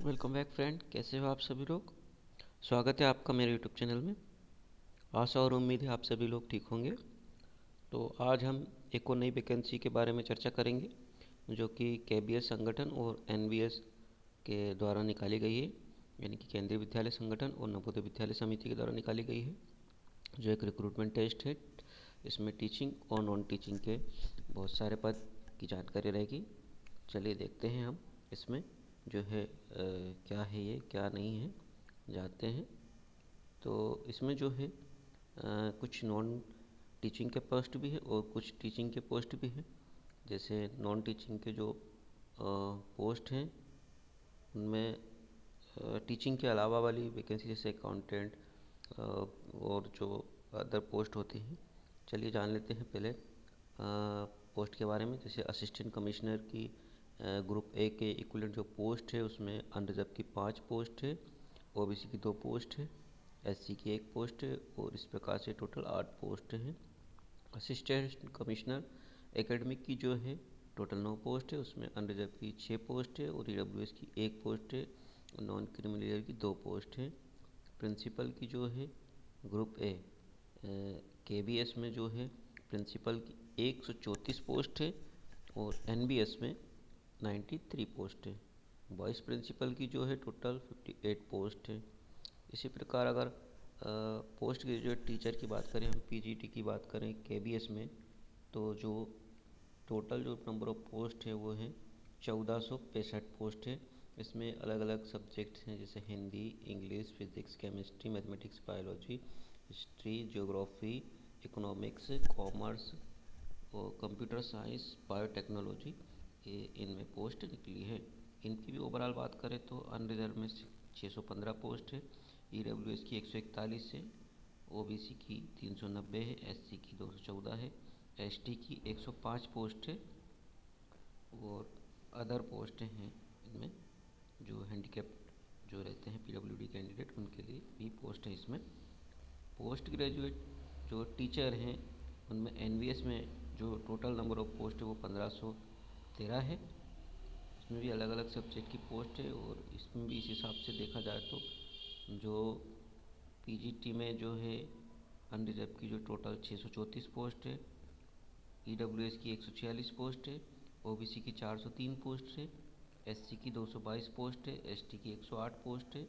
Welcome back friend, कैसे हो आप सभी लोग। स्वागत है आपका मेरे यूट्यूब चैनल में। आशा और उम्मीद है आप सभी लोग ठीक होंगे। तो आज हम एक और नई वैकेंसी के बारे में चर्चा करेंगे जो कि केबीएस संगठन और एनबीएस के द्वारा निकाली गई है, यानी कि केंद्रीय विद्यालय संगठन और नवोदय विद्यालय समिति के द्वारा निकाली गई है, जो एक रिक्रूटमेंट टेस्ट है। इसमें टीचिंग और नॉन टीचिंग के बहुत सारे पद की जानकारी रहेगी। चलिए देखते हैं हम इसमें जो है क्या है, ये क्या नहीं है, जानते हैं। तो इसमें जो है कुछ नॉन टीचिंग के पोस्ट भी है और कुछ टीचिंग के पोस्ट भी हैं। जैसे नॉन टीचिंग के जो पोस्ट हैं उनमें टीचिंग के अलावा वाली वैकेंसी जैसे अकाउंटेंट और जो अदर पोस्ट होती हैं। चलिए जान लेते हैं पहले पोस्ट के बारे में। जैसे असिस्टेंट कमिश्नर की ग्रुप ए के इक्विवेलेंट जो पोस्ट है उसमें अनरिजर्व की 5 पोस्ट है, ओबीसी की 2 पोस्ट है, एससी की 1 पोस्ट है और इस प्रकार से टोटल 8 पोस्ट हैं। असिस्टेंट कमिश्नर एकेडमिक की जो है टोटल 9 पोस्ट है, उसमें अनरिजर्व की 6 पोस्ट है और ईडब्ल्यूएस की 1 पोस्ट है और नॉन क्रिमिनल की 2 पोस्ट है। प्रिंसिपल की जो है ग्रुप ए केबीएस में जो है प्रिंसिपल की 134 पोस्ट है और एनबीएस में 93 पोस्ट है। वाइस प्रिंसिपल की जो है टोटल 58 पोस्ट है। इसी प्रकार अगर पोस्ट ग्रेजुएट टीचर की बात करें, हम पीजीटी की बात करें केबीएस में, तो जो टोटल जो नंबर ऑफ पोस्ट है वो है 1465 पोस्ट है। इसमें अलग अलग सब्जेक्ट्स हैं जैसे Hindi, English, physics, chemistry, mathematics, biology, history, geography, economics, commerce और कंप्यूटर साइंस, बायोटेक्नोलॉजी, ये इनमें पोस्ट निकली है। इनकी भी ओवरऑल बात करें तो अनरिजर्व में 615 पोस्ट है, ईडब्ल्यूएस की 141 है, ओबीसी की 390 है, एससी की 214 है, एसटी की 105 पोस्ट है और अदर पोस्ट हैं इनमें जो हैंडीकैप्ड जो रहते हैं पीडब्ल्यूडी कैंडिडेट उनके लिए भी पोस्ट है। इसमें पोस्ट ग्रेजुएट जो टीचर हैं उनमें एनवीएस में जो टोटल नंबर ऑफ पोस्ट है वो 1513 है। इसमें भी अलग अलग सब्जेक्ट की पोस्ट है और इसमें भी इस हिसाब से देखा जाए तो जो पीजीटी में जो है अनरिजर्व की जो टोटल 634 पोस्ट है, ईडब्ल्यूएस की 146 पोस्ट है, ओबीसी की 403 पोस्ट है, एससी की 222 पोस्ट है, एसटी की 108 पोस्ट है,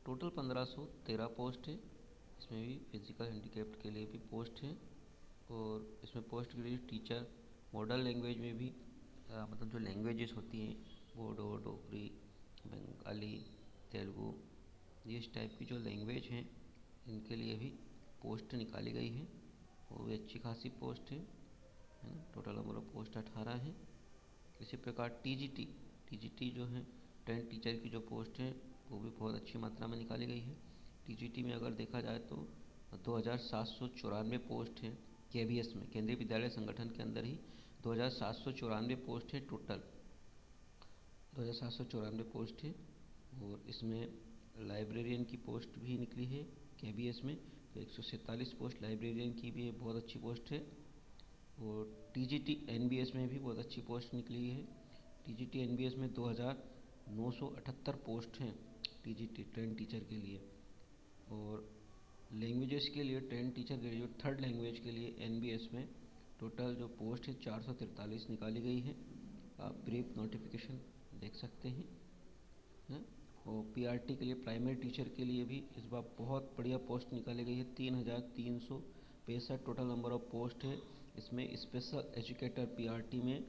टोटल 1513 पोस्ट है। इसमें भी फिजिकल हैंडीकैप्ड के लिए भी पोस्ट है और इसमें post graduate teacher model language में भी मतलब जो लैंग्वेजेस होती हैं बोडो, डोगरी, बंगाली, तेलुगु, ये इस टाइप की जो लैंग्वेज हैं इनके लिए भी पोस्ट निकाली गई है। वो भी अच्छी खासी पोस्ट है ना। टोटल नंबर ऑफ पोस्ट 18 है। इसी प्रकार टीजीटी जो है 10 टीचर की जो पोस्ट है वो भी बहुत अच्छी मात्रा में निकाली गई है। टीजीटी में अगर देखा जाए तो 2794 पोस्ट है। केबीएस में केंद्रीय विद्यालय संगठन के अंदर ही 2794 पोस्ट है, टोटल 2794 पोस्ट है। और इसमें लाइब्रेरियन की पोस्ट भी निकली है केबीएस में, तो 147 पोस्ट लाइब्रेरियन की भी बहुत अच्छी पोस्ट है। और टीजीटी एनबीएस में भी बहुत अच्छी पोस्ट निकली है। टीजीटी एनबीएस में 2978 पोस्ट हैं टीजीटी 10 टीचर के लिए। और लैंग्वेजेस के लिए 10 टीचर ग्रेजुएट थर्ड लैंग्वेज के लिए एनबीएस में टोटल जो पोस्ट है 443 निकाली गई है। आप ब्रीफ नोटिफिकेशन देख सकते हैं। और पीआरटी के लिए प्राइमरी टीचर के लिए भी इस बार बहुत बढ़िया पोस्ट निकाली गई है। 3365 टोटल नंबर ऑफ पोस्ट है। इसमें स्पेशल एजुकेटर पीआरटी में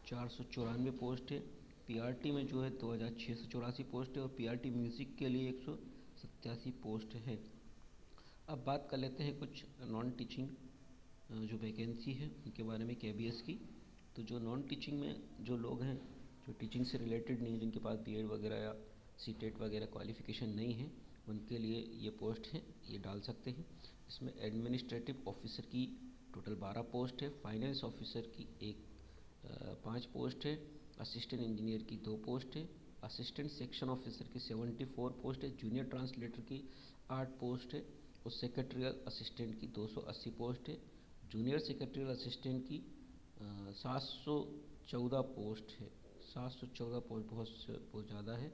494 पोस्ट है। पीआरटी में जो है 2684 पोस्ट है और पीआरटी म्यूज़िक के लिए 187 पोस्ट है। अब बात कर लेते हैं कुछ नॉन टीचिंग जो वैकेंसी है उनके बारे में केबीएस की। तो जो नॉन टीचिंग में जो लोग हैं जो टीचिंग से रिलेटेड नहीं है, जिनके पास बीएड वगैरह या सीटेट वगैरह क्वालिफ़िकेशन नहीं है, उनके लिए ये पोस्ट है, ये डाल सकते हैं। इसमें एडमिनिस्ट्रेटिव ऑफिसर की टोटल 12 पोस्ट है, फाइनेंस ऑफिसर की 5 पोस्ट है, असिस्टेंट इंजीनियर की 2 पोस्ट है, असिस्टेंट सेक्शन ऑफिसर की 74 पोस्ट है, जूनियर ट्रांसलेटर की 8 पोस्ट है और सेक्रेटरियल असिस्टेंट की 280 पोस्ट है। जूनियर सेक्रेटरियल असिस्टेंट की 714 पोस्ट है। 714 पोस्ट बहुत ज़्यादा है।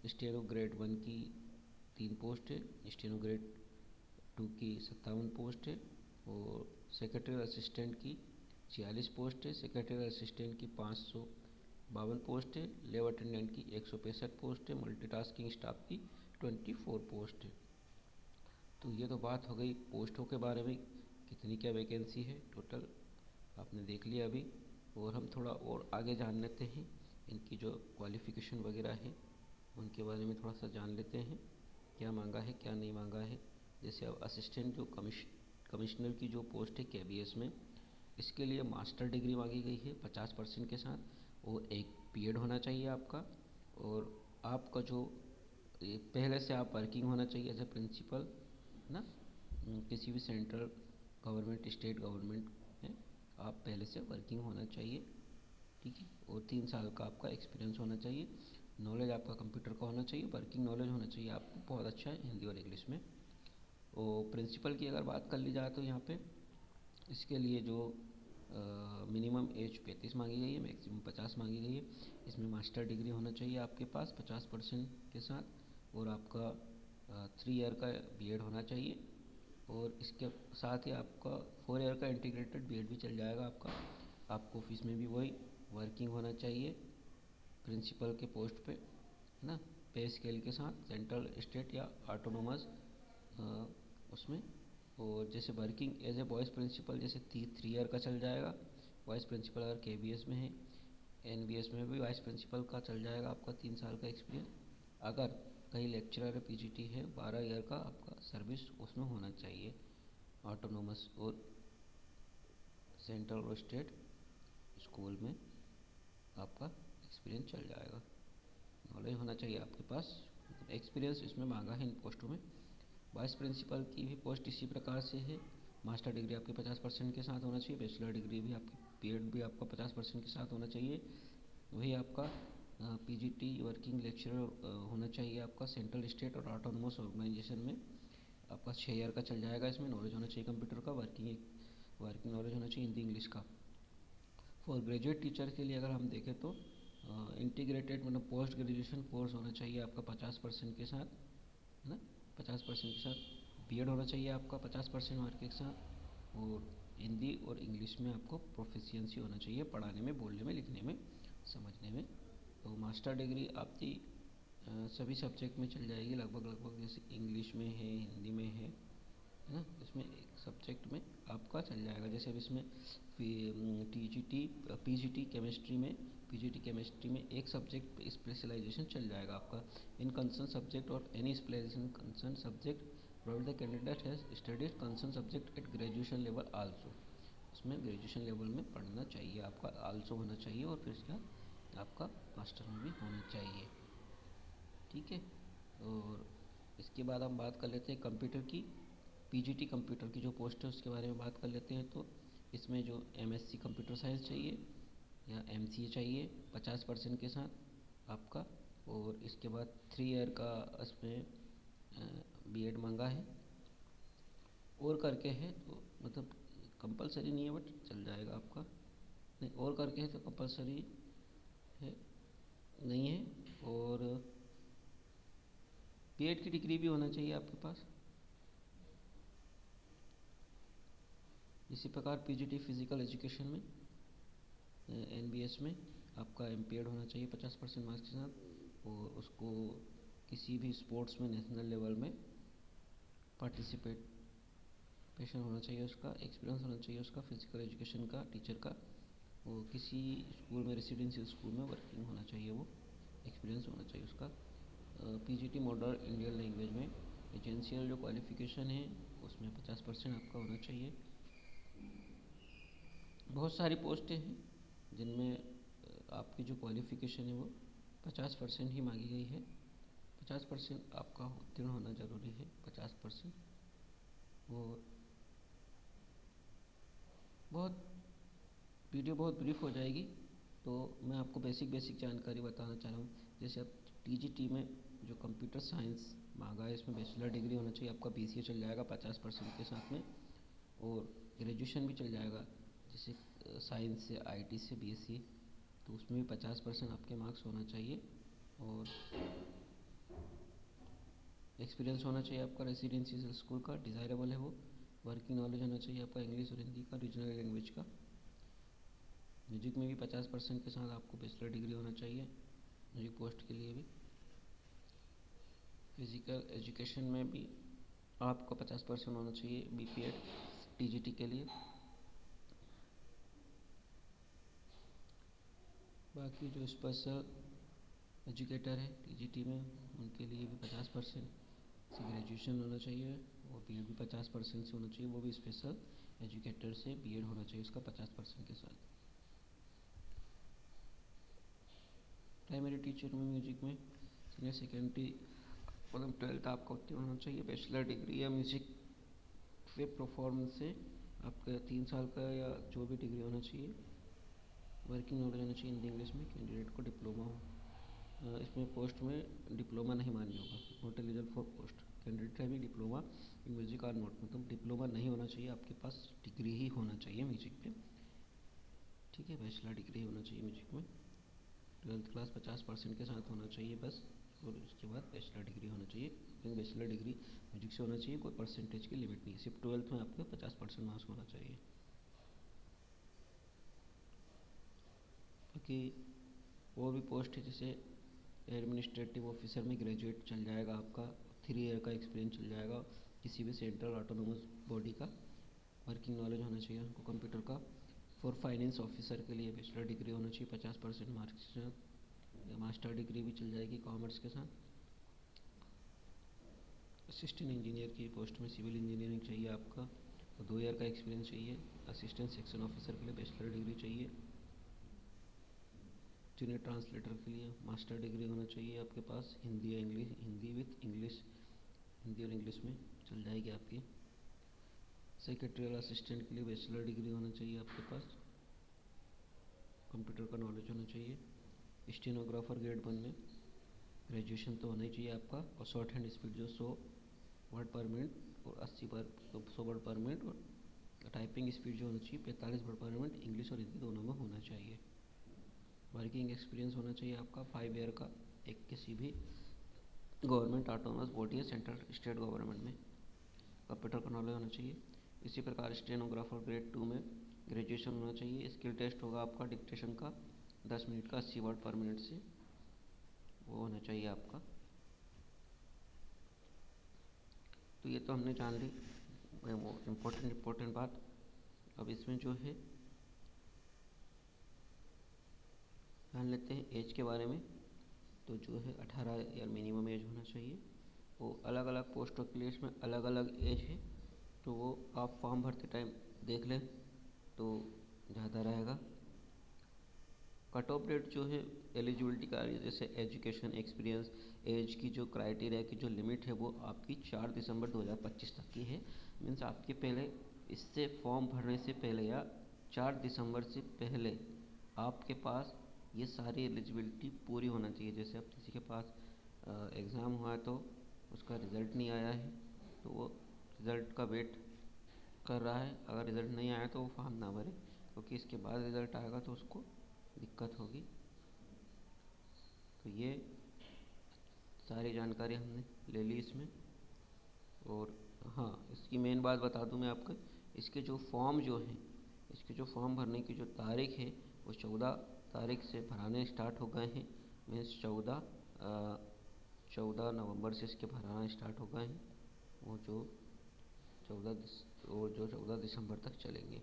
स्टेनो ग्रेड 1 की 3 पोस्ट है, स्टेनो ग्रेड 2 की 57 पोस्ट है, और सेक्रेटरी असिस्टेंट की 46 पोस्ट है, सेक्रेटरी असिस्टेंट की 552 पोस्ट है, लैब अटेंडेंट की 165 पोस्ट है, मल्टीटास्किंग स्टाफ की 24 पोस्ट है। तो ये तो बात हो गई पोस्टों के बारे में, कितनी क्या वैकेंसी है टोटल आपने देख लिया अभी। और हम थोड़ा और आगे जान लेते हैं, इनकी जो क्वालिफ़िकेशन वगैरह है उनके बारे में थोड़ा सा जान लेते हैं, क्या मांगा है क्या नहीं मांगा है। जैसे अब असिस्टेंट जो कमिश्नर की जो पोस्ट है KBS में, इसके लिए मास्टर डिग्री मांगी गई है 50% के साथ, और एक पीएड होना चाहिए आपका, और आपका जो पहले से आप वर्किंग होना चाहिए एज ए प्रिंसिपल ना, किसी भी सेंट्रल गवर्नमेंट स्टेट गवर्नमेंट में आप पहले से वर्किंग होना चाहिए, ठीक है। और 3 साल का आपका एक्सपीरियंस होना चाहिए, नॉलेज आपका कंप्यूटर का होना चाहिए, वर्किंग नॉलेज होना चाहिए आपको बहुत अच्छा है हिंदी और इंग्लिश में। और प्रिंसिपल की अगर बात कर ली जाए तो यहाँ पे इसके लिए जो मिनिमम एज 35 मांगी गई है, मैक्सिमम 50 मांगी गई है। इसमें मास्टर डिग्री होना चाहिए आपके पास 50% के साथ, और आपका 3 ईयर का बीएड होना चाहिए, और इसके साथ ही आपका 4 ईयर का इंटीग्रेटेड बीएड भी चल जाएगा आपका। आपको ऑफिस में भी वही वर्किंग होना चाहिए प्रिंसिपल के पोस्ट पे ना, पे स्केल के साथ, सेंट्रल स्टेट या ऑटोनोमस उसमें। और जैसे working as a vice principal जैसे 3 ईयर का चल जाएगा वाइस प्रिंसिपल, अगर KBS में है। NBS में भी वाइस प्रिंसिपल का चल जाएगा आपका 3 साल का एक्सपीरियंस। अगर कहीं लेक्चरर PGT है 12 ईयर का आपका सर्विस उसमें होना चाहिए, ऑटोनोमस और सेंट्रल और स्टेट स्कूल में आपका एक्सपीरियंस चल जाएगा। नॉलेज होना चाहिए आपके पास, एक्सपीरियंस इसमें मांगा है इन पोस्टों में। वाइस प्रिंसिपल की भी पोस्ट इसी प्रकार से है, मास्टर डिग्री आपकी 50% के साथ होना चाहिए, बैचलर डिग्री भी आपकी, पीएड भी आपका 50% के साथ होना चाहिए। वही आपका PGT वर्किंग लेक्चरर होना चाहिए आपका सेंट्रल स्टेट और ऑटोनोमस ऑर्गेनाइजेशन में, आपका 6 ईयर का चल जाएगा। इसमें नॉलेज होना चाहिए कंप्यूटर का, वर्किंग नॉलेज होना चाहिए हिंदी इंग्लिश का। फॉर ग्रेजुएट टीचर के लिए अगर हम देखें तो इंटीग्रेटेड मतलब पोस्ट ग्रेजुएशन कोर्स होना चाहिए आपका 50% के साथ, है ना, 50% के साथ। बीएड होना चाहिए आपका 50% मार्क के साथ, और हिंदी और इंग्लिश में आपको प्रोफिशिएंसी होना चाहिए, पढ़ाने में, बोलने में, लिखने में, समझने में। तो मास्टर डिग्री आपकी सभी सब्जेक्ट में चल जाएगी लगभग, जैसे इंग्लिश में है, हिंदी में है ना, इसमें एक सब्जेक्ट में आपका चल जाएगा। जैसे अब इसमें PGT केमिस्ट्री में एक सब्जेक्ट स्पेशलाइजेशन चल जाएगा आपका। इन कंसर्न सब्जेक्ट और any specialization concern subject provide the candidate has studied concern subject at graduation level also. उसमें ग्रेजुएशन लेवल में पढ़ना चाहिए आपका, आल्सो होना चाहिए, और फिर इसका आपका मास्टर में भी होना चाहिए, ठीक है। और इसके बाद हम बात कर लेते हैं कंप्यूटर की, PGT कंप्यूटर की जो पोस्ट है उसके बारे में बात कर लेते हैं। तो इसमें जो MSc कंप्यूटर साइंस चाहिए या MCA चाहिए 50% के साथ आपका, और इसके बाद 3 ईयर का इसमें बीएड मांगा है, और करके है तो मतलब कंपलसरी नहीं है बट चल जाएगा आपका, नहीं और करके है तो कंपलसरी है नहीं है। और बीएड की डिग्री भी होना चाहिए आपके पास। इसी प्रकार PGT फिजिकल एजुकेशन में NBS में आपका MPED होना चाहिए 50% मार्क्स के साथ, और उसको किसी भी स्पोर्ट्स में नेशनल लेवल में पार्टिसिपेशन होना चाहिए, उसका एक्सपीरियंस होना चाहिए उसका फिजिकल एजुकेशन का टीचर का, वो किसी स्कूल में रेसिडेंशियल स्कूल में वर्किंग होना चाहिए, वो एक्सपीरियंस होना चाहिए उसका। PGT मॉडर्न इंडियन लैंग्वेज में एजेंशियल जो क्वालिफ़िकेशन है उसमें 50% आपका होना चाहिए। बहुत सारी पोस्टें हैं जिनमें आपकी जो क्वालिफ़िकेशन है वो 50% ही मांगी गई है, 50% आपका उत्तीर्ण होना ज़रूरी है, 50%। और बहुत वीडियो बहुत ब्रीफ हो जाएगी, तो मैं आपको बेसिक जानकारी बताना चाह रहा हूँ। जैसे अब TGT में जो कंप्यूटर साइंस मांगा है इसमें बैचलर डिग्री होना चाहिए आपका, BCA चल जाएगा 50% के साथ में, और ग्रेजुएशन भी चल जाएगा जैसे साइंस से, IT से, BSc, तो उसमें भी 50% आपके मार्क्स होना चाहिए। और एक्सपीरियंस होना चाहिए आपका रेसिडेंशियल स्कूल का, डिज़ायरेबल है वो। वर्किंग नॉलेज होना चाहिए आपका इंग्लिश और हिंदी का, रीजनल लैंग्वेज का। म्यूजिक में भी 50% के साथ आपको बैचलर डिग्री होना चाहिए म्यूजिक पोस्ट के लिए भी। फिजिकल एजुकेशन में भी आपको 50% होना चाहिए BPEd TGT के लिए। बाकी जो स्पेशल एजुकेटर है TGT में, उनके लिए भी 50% से ग्रेजुएशन होना चाहिए, और BEd भी 50% से होना चाहिए, वो भी स्पेशल एजुकेटर से BEd होना चाहिए उसका 50% के साथ। प्राइमरी टीचर में म्यूजिक में सीनियर सेकेंडरी मतलब 12th आपका उत्तीर्ण होना चाहिए। बैचलर डिग्री या म्यूजिक पे परफॉर्मेंस से आपका 3 साल का या जो भी डिग्री होना चाहिए। वर्किंग नॉलेज होना चाहिए हिंदी इंग्लिश में। कैंडिडेट को डिप्लोमा हो, इसमें पोस्ट में डिप्लोमा नहीं मान्य होगा, not eligible for post. Candidate है भी diploma in music or not, मतलब डिप्लोमा नहीं होना चाहिए, आपके पास डिग्री ही होना चाहिए म्यूजिक पे, ठीक है। बैचलर डिग्री होना चाहिए म्यूजिक में। 12th क्लास 50% के साथ होना चाहिए बस, और उसके बाद बैचलर डिग्री होना चाहिए। लेकिन बैचलर डिग्री म्यूजिक से होना चाहिए, कोई परसेंटेज की लिमिट नहीं, सिर्फ 12th में आपके 50% मार्क्स होना चाहिए। बाकी और भी पोस्ट है, जैसे एडमिनिस्ट्रेटिव ऑफिसर में ग्रेजुएट चल जाएगा आपका, 3 ईयर का एक्सपीरियंस चल जाएगा किसी भी सेंट्रल ऑटोनोमस बॉडी का। वर्किंग नॉलेज होना चाहिए उनको कंप्यूटर का। फॉर फाइनेंस ऑफिसर के लिए बैचलर डिग्री होना चाहिए 50% मार्क्स के साथ, या मास्टर डिग्री भी चल जाएगी कॉमर्स के साथ। असिस्टेंट इंजीनियर की पोस्ट में सिविल इंजीनियरिंग चाहिए आपका, और 2 ईयर का एक्सपीरियंस चाहिए। असिस्टेंट सेक्शन ऑफिसर के लिए बैचलर डिग्री चाहिए। जूनियर ट्रांसलेटर के लिए मास्टर डिग्री होना चाहिए आपके पास, हिंदी या English, Hindi with English, Hindi और इंग्लिश में चल जाएगी आपकी। सेक्रेटरियल असिस्टेंट के लिए बैचलर डिग्री होना चाहिए आपके पास, कंप्यूटर का नॉलेज होना चाहिए। स्टेनोग्राफर ग्रेड 1 में ग्रेजुएशन तो होना ही चाहिए आपका, और शॉर्ट हैंड स्पीड जो 100 वर्ड पर मिनट और 100 वर्ड पर मिनट, और टाइपिंग स्पीड जो होना चाहिए 45 वर्ड पर मिनट, इंग्लिश और हिंदी दोनों में होना चाहिए। वर्किंग एक्सपीरियंस होना चाहिए आपका 5 ईयर का, एक किसी भी गवर्नमेंट ऑटोनोमस बॉडी या सेंट्रल स्टेट गवर्नमेंट में। कंप्यूटर का नॉलेज होना चाहिए। इसी प्रकार स्टेनोग्राफर ग्रेड 2 में ग्रेजुएशन होना चाहिए। स्किल टेस्ट होगा आपका डिक्टेशन का 10 मिनट का, 80 वर्ड पर मिनट से, वो होना चाहिए आपका। तो ये तो हमने जान ली इम्पोर्टेंट बात। अब इसमें जो है जान लेते हैं एज के बारे में। तो जो है 18 ईयर मिनिमम एज होना चाहिए। वो अलग अलग पोस्टों के लिए इसमें अलग अलग एज है, तो वो आप फॉर्म भरते टाइम देख लें तो ज़्यादा रहेगा। कट ऑफ डेट जो है एलिजिबिलिटी का, जैसे एजुकेशन एक्सपीरियंस एज की जो क्राइटेरिया की जो लिमिट है वो आपकी 4 दिसंबर 2025 तक की है। मीन्स आपके पहले इससे फॉर्म भरने से पहले या 4 दिसंबर से पहले आपके पास ये सारी एलिजिबिलिटी पूरी होना चाहिए। जैसे अब किसी के पास एग्ज़ाम हुआ है तो उसका रिज़ल्ट नहीं आया है, तो वो रिज़ल्ट का वेट कर रहा है, अगर रिज़ल्ट नहीं आया तो वो फॉर्म ना भरे, क्योंकि इसके बाद रिज़ल्ट आएगा तो उसको दिक्कत होगी। तो ये सारी जानकारी हमने ले ली इसमें। और हाँ, इसकी मेन बात बता दूं मैं आपको, इसके जो फॉर्म जो हैं, इसके जो फॉर्म भरने की जो तारीख है वो 14 तारीख से भराने स्टार्ट हो गए हैं। मीन्स 14 नवंबर से इसके भराना स्टार्ट हो गए हैं, वो जो 14 दिसंबर तक चलेंगे।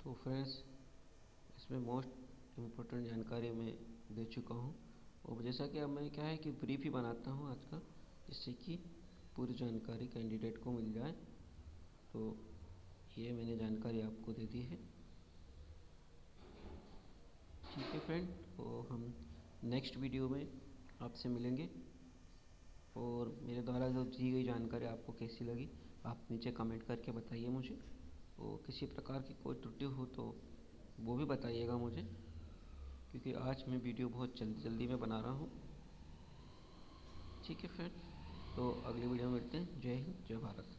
तो फ्रेंड्स, इसमें मोस्ट इम्पोर्टेंट जानकारी मैं दे चुका हूँ, और जैसा कि अब मैं क्या है कि ब्रीफ ही बनाता हूँ आज का, जिससे कि पूरी जानकारी कैंडिडेट को मिल जाए। तो ये मैंने जानकारी आपको दे दी है, ठीक है फ्रेंड। तो हम नेक्स्ट वीडियो में आपसे मिलेंगे, और मेरे द्वारा जो दी गई जानकारी आपको कैसी लगी आप नीचे कमेंट करके बताइए मुझे, और किसी प्रकार की कोई त्रुटि हो तो वो भी बताइएगा मुझे, क्योंकि आज मैं वीडियो बहुत जल्दी में बना रहा हूँ, ठीक है फ्रेंड। तो अगली वीडियो में मिलते हैं। जय हिंद, जय भारत।